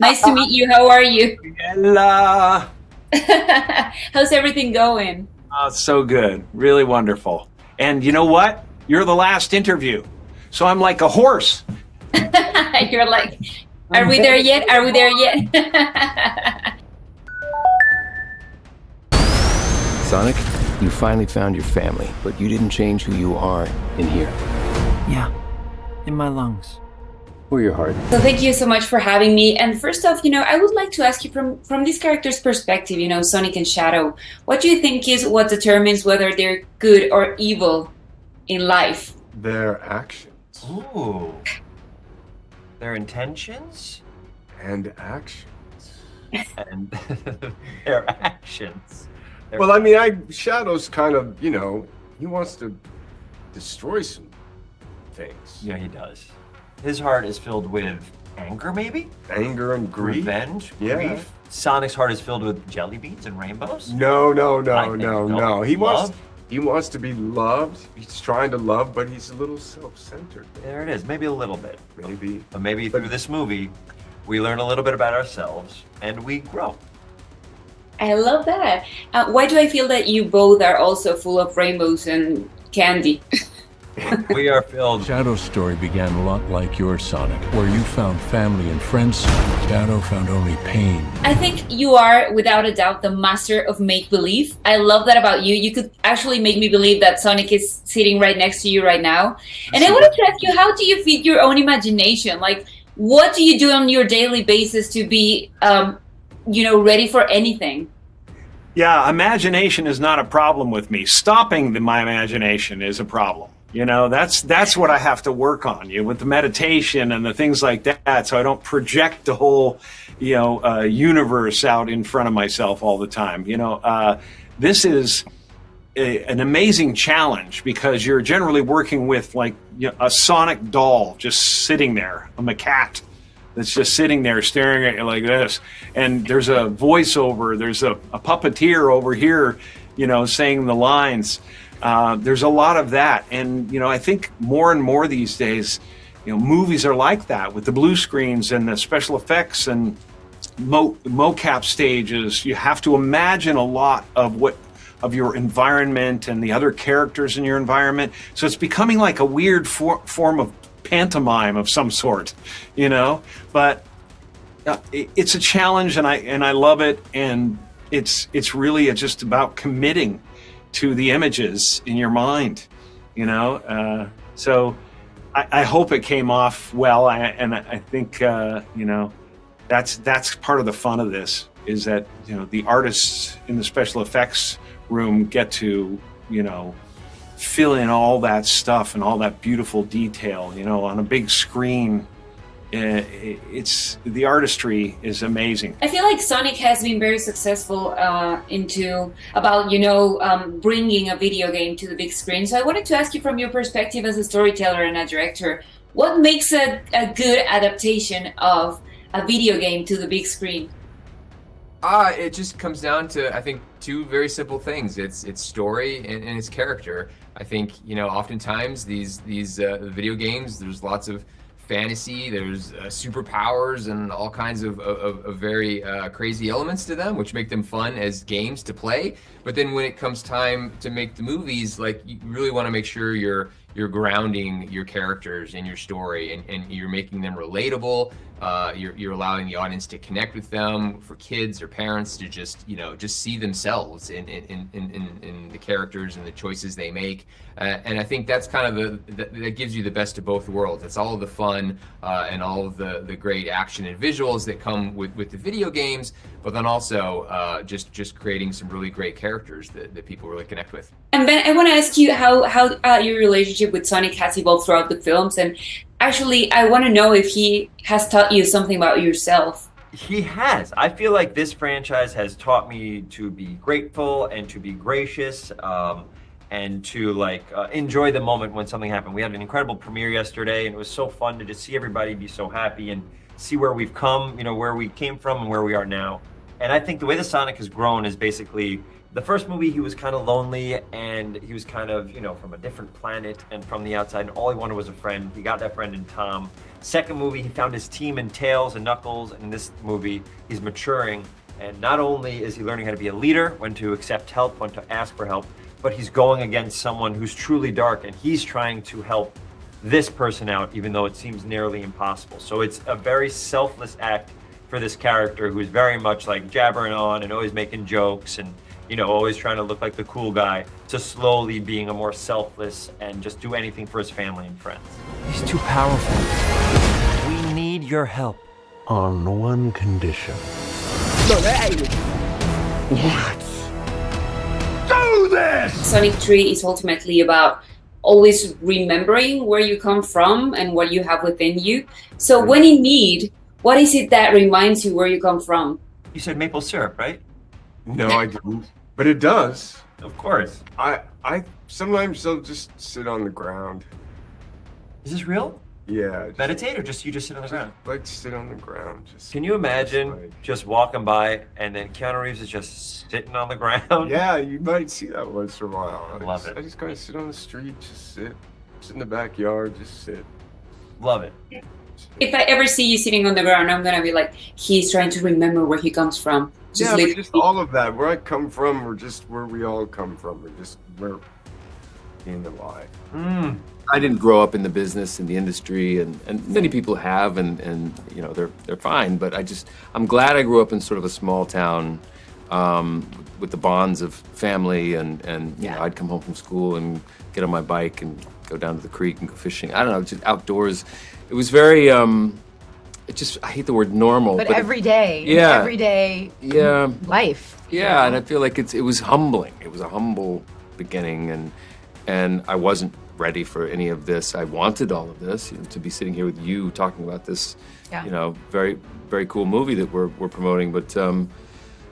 Nice to meet you. How are you? Hello. How's everything going? Oh, so good. Really wonderful. And you know what? You're the last interview. So I'm like a horse. You're like, are we there yet? Are we there yet? Sonic, you finally found your family, but you didn't change who you are in here. Yeah, in my lungs. Or your heart. So thank you so much for having me. And first off, I would like to ask you from this character's perspective, Sonic and Shadow, what do you think is what determines whether they're good or evil in life? Their actions. Ooh. Their intentions? And actions. And their actions. Well, I mean, Shadow's kind of, he wants to destroy some things. Yeah, he does. His heart is filled with anger, maybe? Anger and grief. Revenge, Yeah. grief. Sonic's heart is filled with jelly beans and rainbows? No. He Love? wants to be loved. He's trying to love, but he's a little self-centered. There it is. Maybe a little bit. Maybe. But maybe through this movie, we learn a little bit about ourselves and we grow. I love that. Why do I feel that you both are also full of rainbows and candy? We are filled. Shadow's story began a lot like yours, Sonic, where you found family and friends. Shadow found only pain. I think you are, without a doubt, the master of make-believe. I love that about you. You could actually make me believe that Sonic is sitting right next to you right now. And I wanted to ask you, how do you feed your own imagination? Like, what do you do on your daily basis to be, ready for anything? Yeah, imagination is not a problem with me. Stopping my imagination is a problem. That's what I have to work on, with the meditation and the things like that, so I don't project the whole, universe out in front of myself all the time. This is an amazing challenge because you're generally working with a sonic doll just sitting there, a macaque that's just sitting there staring at you like this, and there's a voiceover, there's a puppeteer over here, saying the lines. There's a lot of that, and I think more and more these days, movies are like that with the blue screens and the special effects and mocap stages. You have to imagine a lot of your environment and the other characters in your environment. So it's becoming like a weird form of pantomime of some sort, But it's a challenge, and I love it, and it's really just about committing to the images in your mind, so I hope it came off well, and I think that's part of the fun of this, is that the artists in the special effects room get to fill in all that stuff and all that beautiful detail on a big screen. It's the artistry is amazing. I feel like Sonic has been very successful bringing a video game to the big screen. So I wanted to ask you, from your perspective as a storyteller and a director, what makes a good adaptation of a video game to the big screen? It just comes down to, I think, two very simple things. It's story and its character. I think, oftentimes these video games, there's lots of fantasy, there's superpowers and all kinds of very crazy elements to them, which make them fun as games to play. But then when it comes time to make the movies, you really want to make sure you're grounding your characters in your story, and you're making them relatable. You're allowing the audience to connect with them, for kids or parents to just see themselves in the characters and the choices they make. And I think that's kind of that gives you the best of both worlds. It's all of the fun and all of the great action and visuals that come with the video games, but then also just creating some really great characters that people really connect with. And Ben, I want to ask you how your relationship with Sonic has evolved throughout the films, and actually I want to know if he has taught you something about yourself. He has. I feel like this franchise has taught me to be grateful and to be gracious, and to enjoy the moment when something happened. We had an incredible premiere yesterday, and it was so fun to just see everybody be so happy and see where we've come, where we came from and where we are now. And I think the way the Sonic has grown is basically, the first movie he was kind of lonely and he was kind of, you know, from a different planet and from the outside, and all he wanted was a friend. He got that friend in Tom. Second movie, he found his team in Tails and Knuckles, and in this movie, he's maturing. And not only is he learning how to be a leader, when to accept help, when to ask for help, but he's going against someone who's truly dark, and he's trying to help this person out, even though it seems nearly impossible. So it's a very selfless act for this character who's very much like jabbering on and always making jokes and, you know, always trying to look like the cool guy, to slowly being a more selfless and just do anything for his family and friends. He's too powerful. We need your help. On one condition. Do this! Sonic 3 is ultimately about always remembering where you come from and what you have within you. So when in need, what is it that reminds you where you come from? You said maple syrup, right? No, I didn't. But it does. Of course. I sometimes I'll just sit on the ground. Is this real? Yeah. Meditate, or just you just sit on the ground? Like sit on the ground. Just Can you imagine just walking by and then Keanu Reeves is just sitting on the ground? Yeah, you might see that once in a while. Love it. I just kind of sit on the street, just sit in the backyard, just sit. Love it. If I ever see you sitting on the ground, I'm gonna be like, he's trying to remember where he comes from. Yeah, but literally- just all of that. Where I come from, or just where we all come from, or just where in the life. I didn't grow up in the business, in the industry, and many people have, and you know, they're fine. But I'm glad I grew up in sort of a small town with the bonds of family, and you know, I'd come home from school and get on my bike and go down to the creek and go fishing. I don't know, just outdoors. It was very, I hate the word normal. But every day, yeah, everyday life. Yeah, and I feel like it was humbling. It was a humble beginning, and I wasn't ready for any of this. I wanted all of this, you know, to be sitting here with you talking about this, you know, very, very cool movie that we're promoting. But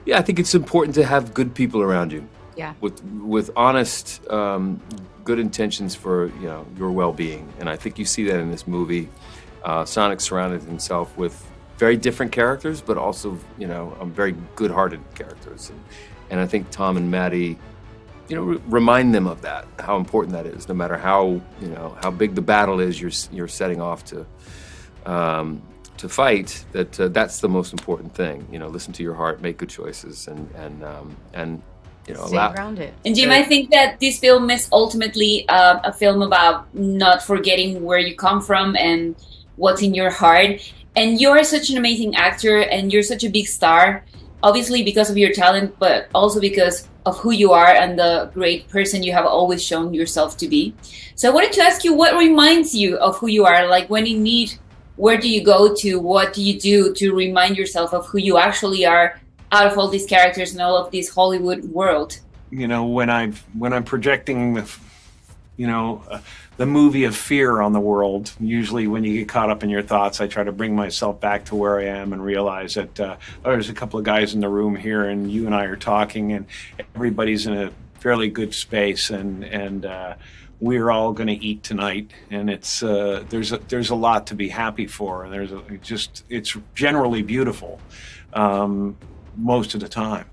yeah, I think it's important to have good people around you. Yeah. With honest, good intentions for, you know, your well-being. And I think you see that in this movie. Sonic surrounded himself with very different characters, but also, you know, very good-hearted characters. And I think Tom and Maddie, you know, remind them of that, how important that is. No matter how, you know, how big the battle is you're setting off to fight, that's the most important thing. You know, listen to your heart, make good choices, and you know, stay grounded. And Jim, I think that this film is ultimately a film about not forgetting where you come from and what's in your heart. And you're such an amazing actor, and you're such a big star, obviously because of your talent, but also because of who you are and the great person you have always shown yourself to be. So I wanted to ask you, what reminds you of who you are? Like when in need, where do you go to? What do you do to remind yourself of who you actually are out of all these characters and all of this Hollywood world? You know, when I'm projecting the movie of fear on the world, usually when you get caught up in your thoughts, I try to bring myself back to where I am and realize that there's a couple of guys in the room here, and you and I are talking, and everybody's in a fairly good space, and we're all going to eat tonight, and it's there's a lot to be happy for, and it's generally beautiful most of the time,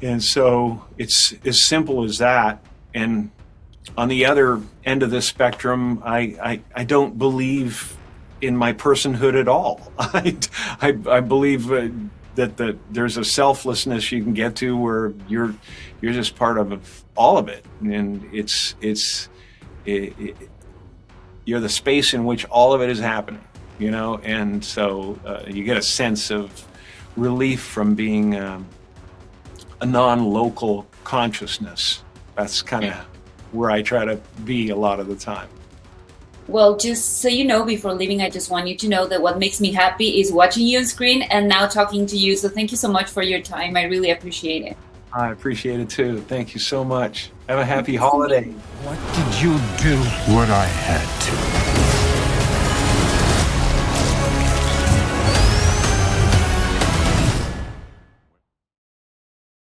and so it's as simple as that. And on the other end of this spectrum, I don't believe in my personhood at all. I believe that there's a selflessness you can get to where you're just part of all of it, and you're the space in which all of it is happening, you know. And so you get a sense of relief from being a non-local consciousness. That's kind of where I try to be a lot of the time. Well, just so you know, before leaving, I just want you to know that what makes me happy is watching you on screen and now talking to you. So thank you so much for your time. I really appreciate it. I appreciate it too. Thank you so much. Have a happy holiday. What did you do? What I had to.